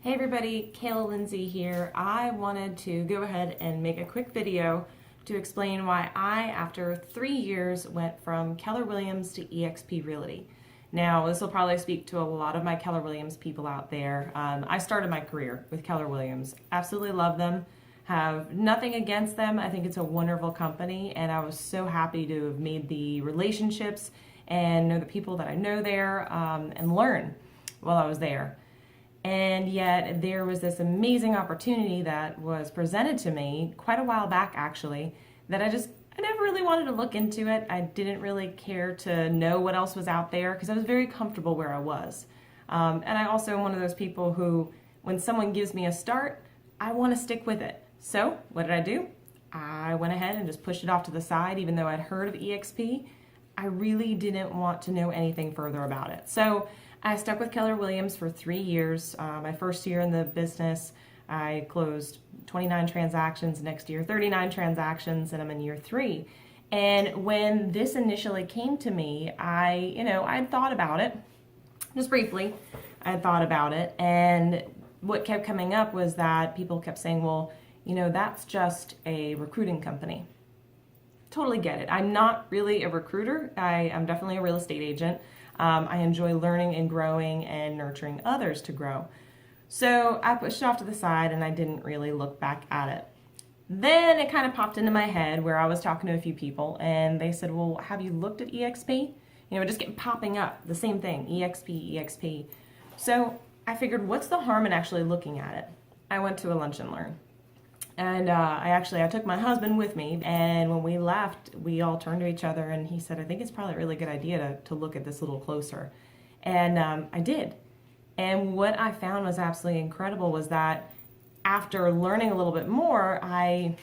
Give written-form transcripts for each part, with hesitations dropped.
Hey everybody, Kayla Lindsay here. I wanted to go ahead and make a quick video to explain why I, after 3 years, went from Keller Williams to EXP Realty. Now, this will probably speak to a lot of my Keller Williams people out there. I started my career with Keller Williams. Absolutely love them. Have nothing against them. I think it's a wonderful company, and I was so happy to have made the relationships and know the people that I know there and learn while I was there. And yet there was this amazing opportunity that was presented to me quite a while back, actually, that I never really wanted to look into it. I didn't really care to know what else was out there because I was very comfortable where I was. And I also am one of those people who, when someone gives me a start, I want to stick with it. So what did I do? I went ahead and just pushed it off to the side, even though I'd heard of EXP. I really didn't want to know anything further about it. So I stuck with Keller Williams for 3 years. My first year in the business, I closed 29 transactions. Next year, 39 transactions, and I'm in year 3. And when this initially came to me, I'd thought about it, just briefly. I had thought about it, and what kept coming up was that people kept saying, well, that's just a recruiting company. Totally get it. I'm not really a recruiter. I'm definitely a real estate agent. I enjoy learning and growing and nurturing others to grow. So I pushed it off to the side and I didn't really look back at it. Then it kind of popped into my head where I was talking to a few people and they said, well, have you looked at EXP? It just kept popping up, the same thing, EXP, EXP. So I figured, what's the harm in actually looking at it? I went to a lunch and learn. And I took my husband with me, and when we left, we all turned to each other, and he said, I think it's probably a really good idea to look at this a little closer. And I did. And what I found was absolutely incredible was that after learning a little bit more, I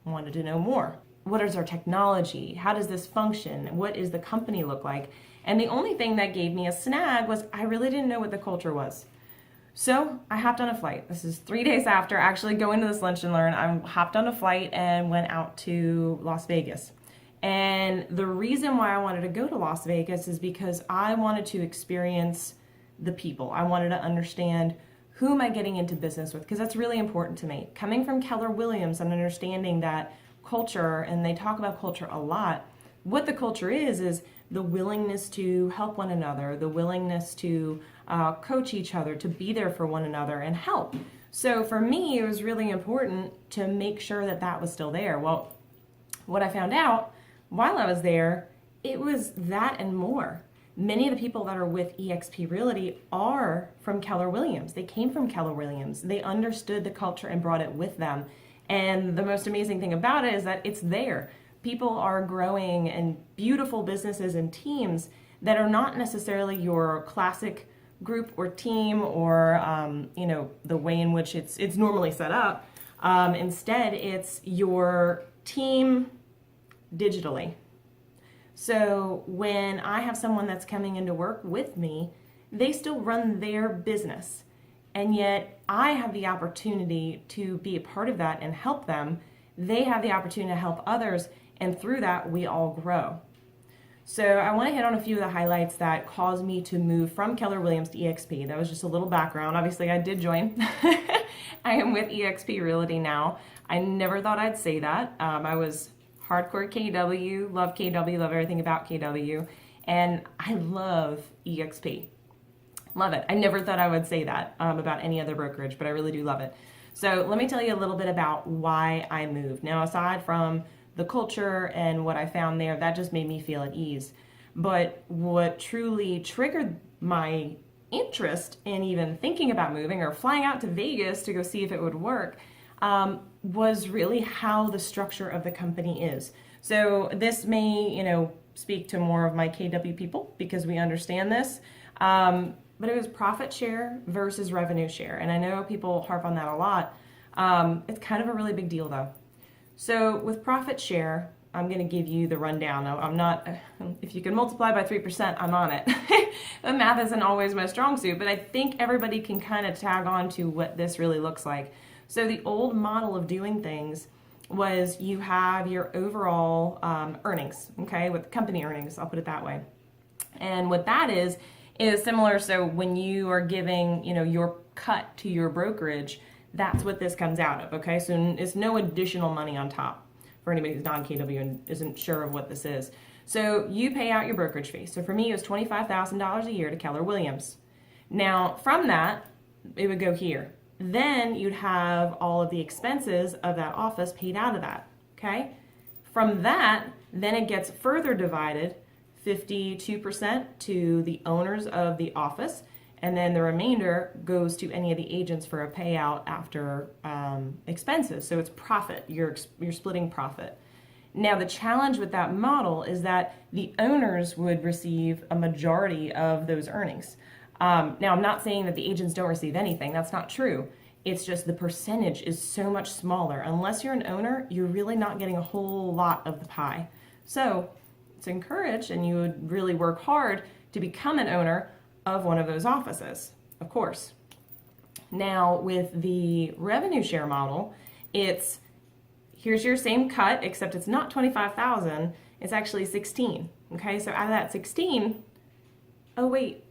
wanted to know more. What is our technology? How does this function? What does the company look like? And the only thing that gave me a snag was I really didn't know what the culture was. So I hopped on a flight. This is 3 days after actually going to this lunch and learn. I hopped on a flight and went out to Las Vegas. And the reason why I wanted to go to Las Vegas is because I wanted to experience the people. I wanted to understand who am I getting into business with, because that's really important to me. Coming from Keller Williams and understanding that culture, and they talk about culture a lot, what the culture is the willingness to help one another, the willingness to coach each other, to be there for one another and help. So for me, it was really important to make sure that that was still there. Well, what I found out while I was there, it was that and more. Many of the people that are with EXP Realty are from Keller Williams. They came from Keller Williams. They understood the culture and brought it with them. And the most amazing thing about it is that it's there. People are growing in beautiful businesses and teams that are not necessarily your classic group or team or the way in which it's normally set up. Instead, it's your team digitally. So when I have someone that's coming into work with me, they still run their business. And yet I have the opportunity to be a part of that and help them. They have the opportunity to help others, and through that, we all grow. So I want to hit on a few of the highlights that caused me to move from Keller Williams to EXP. That was just a little background. Obviously, I did join. I am with EXP Realty now. I never thought I'd say that. I was hardcore KW, love KW, love everything about KW, and I love EXP. Love it. I never thought I would say that about any other brokerage, but I really do love it. So let me tell you a little bit about why I moved. Now, aside from the culture and what I found there, that just made me feel at ease. But what truly triggered my interest in even thinking about moving or flying out to Vegas to go see if it would work was really how the structure of the company is. So this may, speak to more of my KW people because we understand this. But it was profit share versus revenue share. And I know people harp on that a lot. It's kind of a really big deal though. So with profit share, I'm going to give you the rundown. I'm not, if you can multiply by 3%, I'm on it. The math isn't always my strong suit, but I think everybody can kind of tag on to what this really looks like. So the old model of doing things was you have your overall earnings, okay, with company earnings, I'll put it that way. And what that is is similar. So when you are giving, your cut to your brokerage, that's what this comes out of, okay? So it's no additional money on top for anybody who's non-KW and isn't sure of what this is. So you pay out your brokerage fee. So for me, it was $25,000 a year to Keller Williams. Now, from that, it would go here. Then you'd have all of the expenses of that office paid out of that, okay? From that, then it gets further divided, 52% to the owners of the office, and then the remainder goes to any of the agents for a payout after expenses. So it's profit. You're splitting profit. Now, the challenge with that model is that the owners would receive a majority of those earnings. Now, I'm not saying that the agents don't receive anything. That's not true. It's just the percentage is so much smaller. Unless you're an owner, you're really not getting a whole lot of the pie. So it's encouraged, and you would really work hard to become an owner of one of those offices, of course. Now, with the revenue share model, here's your same cut, except it's not 25,000, it's actually 16. Okay, so out of that 16, oh wait,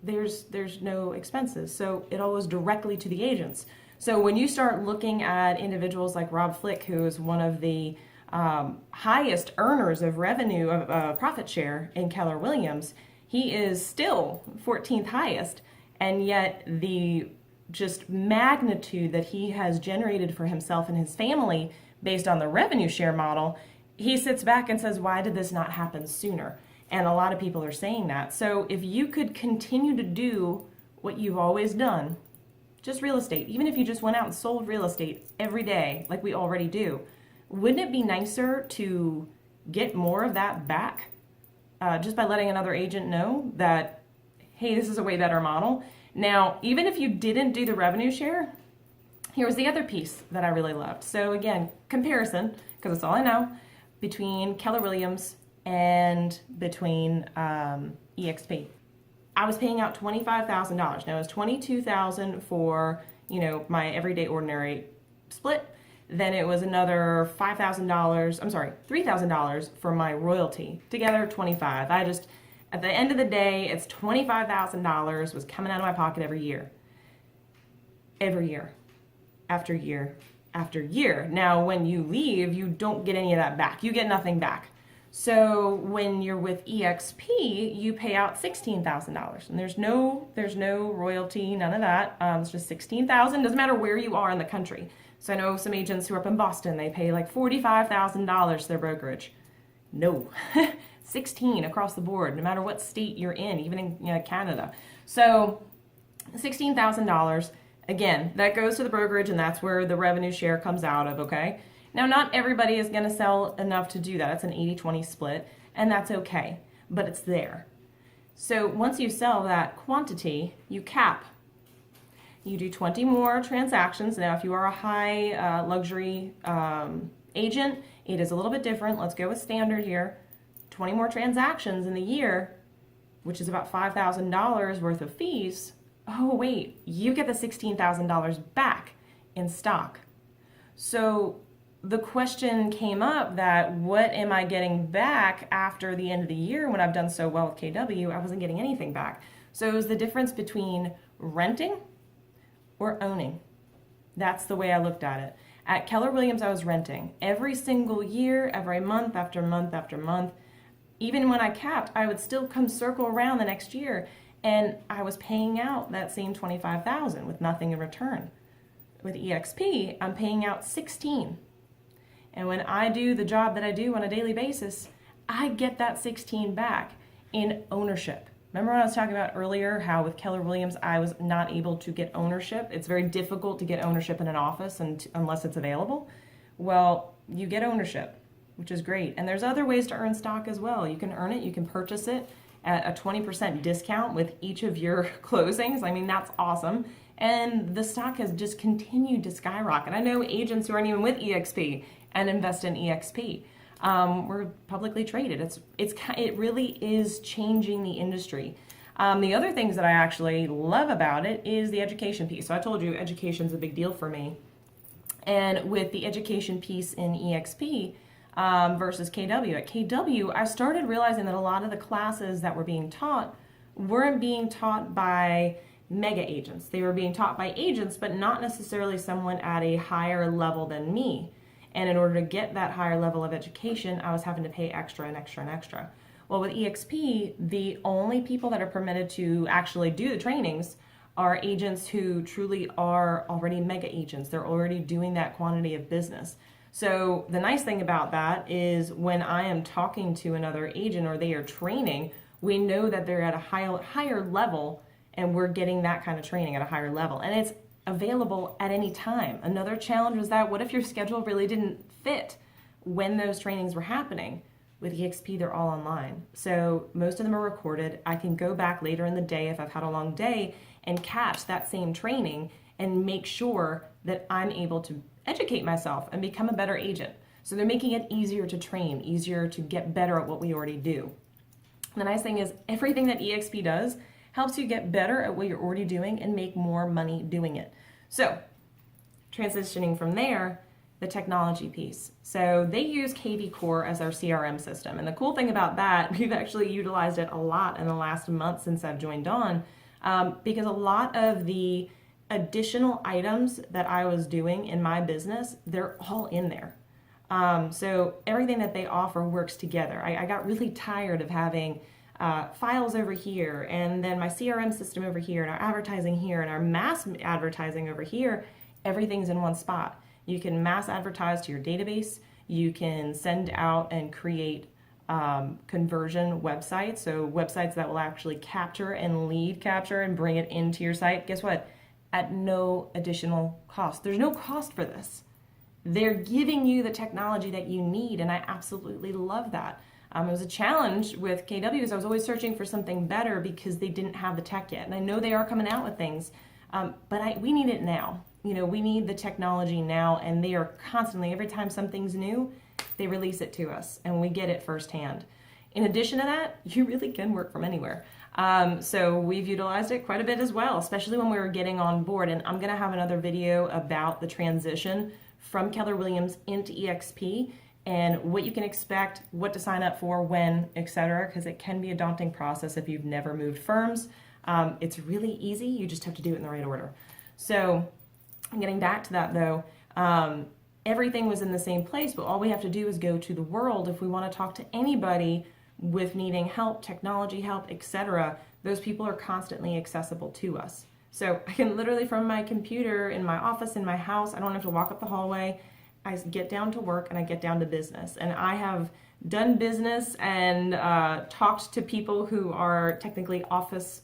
there's no expenses. So it all goes directly to the agents. So when you start looking at individuals like Rob Flick, who is one of the highest earners of revenue, of profit share in Keller Williams, he is still 14th highest, and yet the just magnitude that he has generated for himself and his family based on the revenue share model, he sits back and says, why did this not happen sooner? And a lot of people are saying that. So if you could continue to do what you've always done, just real estate, even if you just went out and sold real estate every day like we already do, wouldn't it be nicer to get more of that back just by letting another agent know that, hey, this is a way better model? Now, even if you didn't do the revenue share, here's the other piece that I really loved. So again, comparison, because it's all I know, between Keller Williams and between EXP. I was paying out $25,000. Now it was $22,000 for, my everyday ordinary split. Then it was another $3,000 for my royalty. Together, $25,000. At the end of the day, it's $25,000 was coming out of my pocket every year. Every year. After year. After year. Now, when you leave, you don't get any of that back. You get nothing back. So when you're with EXP, you pay out $16,000, and there's no royalty, none of that. It's just $16,000. Doesn't matter where you are in the country. So I know some agents who are up in Boston, they pay like $45,000 to their brokerage. No, 16 across the board, no matter what state you're in, even in Canada. So $16,000. Again, that goes to the brokerage, and that's where the revenue share comes out of. Okay. Now, not everybody is going to sell enough to do that. It's an 80-20 split, and that's okay, but it's there. So once you sell that quantity, you cap. You do 20 more transactions. Now, if you are a high luxury agent, it is a little bit different. Let's go with standard here. 20 more transactions in the year, which is about $5,000 worth of fees. Oh, wait, you get the $16,000 back in stock. So the question came up that what am I getting back after the end of the year when I've done so well with KW? I wasn't getting anything back. So it was the difference between renting or owning. That's the way I looked at it. At Keller Williams, I was renting every single year, every month after month after month. Even when I capped, I would still come circle around the next year, and I was paying out that same $25,000 with nothing in return. With EXP, I'm paying out $16,000. And when I do the job that I do on a daily basis, I get that $16,000 back in ownership. Remember when I was talking about earlier how with Keller Williams I was not able to get ownership? It's very difficult to get ownership in an office unless it's available. Well, you get ownership, which is great. And there's other ways to earn stock as well. You can earn it, you can purchase it at a 20% discount with each of your closings. I mean, that's awesome. And the stock has just continued to skyrocket. I know agents who aren't even with EXP and invest in EXP. We're publicly traded. It really is changing the industry. The other things that I actually love about it is the education piece. So I told you education's a big deal for me. And with the education piece in EXP versus KW, at KW, I started realizing that a lot of the classes that were being taught weren't being taught by mega agents. They were being taught by agents, but not necessarily someone at a higher level than me. And in order to get that higher level of education, I was having to pay extra and extra and extra. Well, with EXP, the only people that are permitted to actually do the trainings are agents who truly are already mega agents. They're already doing that quantity of business. So the nice thing about that is when I am talking to another agent or they are training, we know that they're at a higher level and we're getting that kind of training at a higher level. And it's available at any time. Another challenge was that what if your schedule really didn't fit when those trainings were happening? With EXP, they're all online. So most of them are recorded. I can go back later in the day if I've had a long day and catch that same training and make sure that I'm able to educate myself and become a better agent. So they're making it easier to train, easier to get better at what we already do. The nice thing is everything that EXP does helps you get better at what you're already doing and make more money doing it. So transitioning from there, the technology piece. So they use KV Core as our CRM system. And the cool thing about that, we've actually utilized it a lot in the last month since I've joined on, because a lot of the additional items that I was doing in my business, they're all in there. So everything that they offer works together. I got really tired of having files over here and then my CRM system over here and our advertising here and our mass advertising over here. Everything's in one spot. You can mass advertise to your database. You can send out and create conversion websites. So websites that will actually capture and lead capture and bring it into your site. Guess what? At no additional cost. There's no cost for this. They're giving you the technology that you need, and I absolutely love that. It was a challenge with KWs. I was always searching for something better because they didn't have the tech yet. And I know they are coming out with things, but we need it now. We need the technology now, and they are constantly, every time something's new, they release it to us, and we get it firsthand. In addition to that, you really can work from anywhere. So we've utilized it quite a bit as well, especially when we were getting on board. And I'm going to have another video about the transition from Keller Williams into EXP and what you can expect, what to sign up for, when, etc., because it can be a daunting process if you've never moved firms. It's really easy. You just have to do it in the right order. So getting back to that though, everything was in the same place, but all we have to do is go to the world. If we want to talk to anybody with needing help, technology help, etc., those people are constantly accessible to us. So I can literally, from my computer, in my office, in my house, I don't have to walk up the hallway. I get down to work and I get down to business. And I have done business and talked to people who are technically office,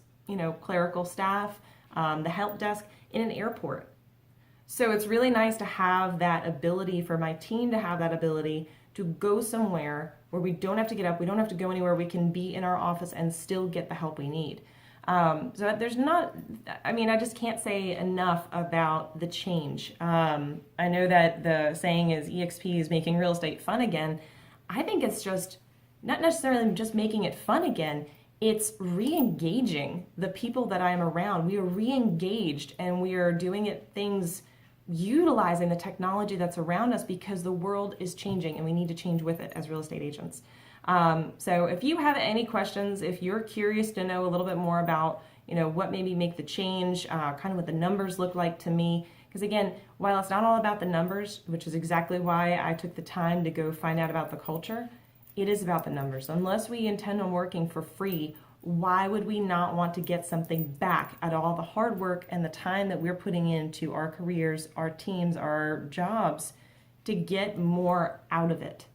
clerical staff, the help desk in an airport. So it's really nice to have that ability, for my team to have that ability to go somewhere where we don't have to get up, we don't have to go anywhere, we can be in our office and still get the help we need. So there's not, I just can't say enough about the change. I know that the saying is EXP is making real estate fun again. I think it's just not necessarily just making it fun again. It's re-engaging the people that I'm around. We are re-engaged and we are doing things utilizing the technology that's around us because the world is changing and we need to change with it as real estate agents. So if you have any questions, if you're curious to know a little bit more about, what maybe make the change, kind of what the numbers look like to me, because again, while it's not all about the numbers, which is exactly why I took the time to go find out about the culture, it is about the numbers. Unless we intend on working for free, why would we not want to get something back at all the hard work and the time that we're putting into our careers, our teams, our jobs to get more out of it?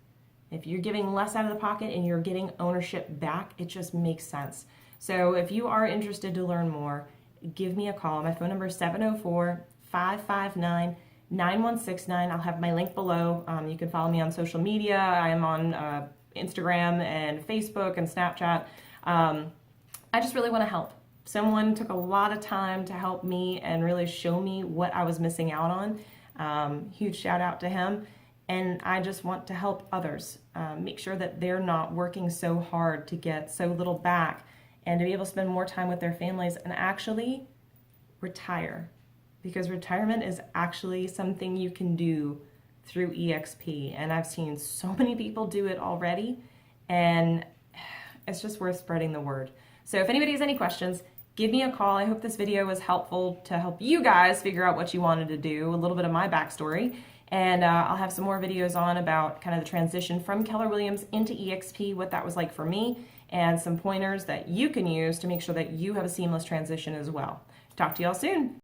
If you're giving less out of the pocket and you're getting ownership back, it just makes sense. So if you are interested to learn more, give me a call. My phone number is 704-559-9169. I'll have my link below. You can follow me on social media. I am on Instagram and Facebook and Snapchat. I just really want to help. Someone took a lot of time to help me and really show me what I was missing out on. Huge shout out to him. And I just want to help others, make sure that they're not working so hard to get so little back and to be able to spend more time with their families and actually retire. Because retirement is actually something you can do through EXP. And I've seen so many people do it already, and it's just worth spreading the word. So if anybody has any questions, give me a call. I hope this video was helpful to help you guys figure out what you wanted to do, a little bit of my backstory. And I'll have some more videos on about kind of the transition from Keller Williams into EXP, what that was like for me, and some pointers that you can use to make sure that you have a seamless transition as well. Talk to y'all soon.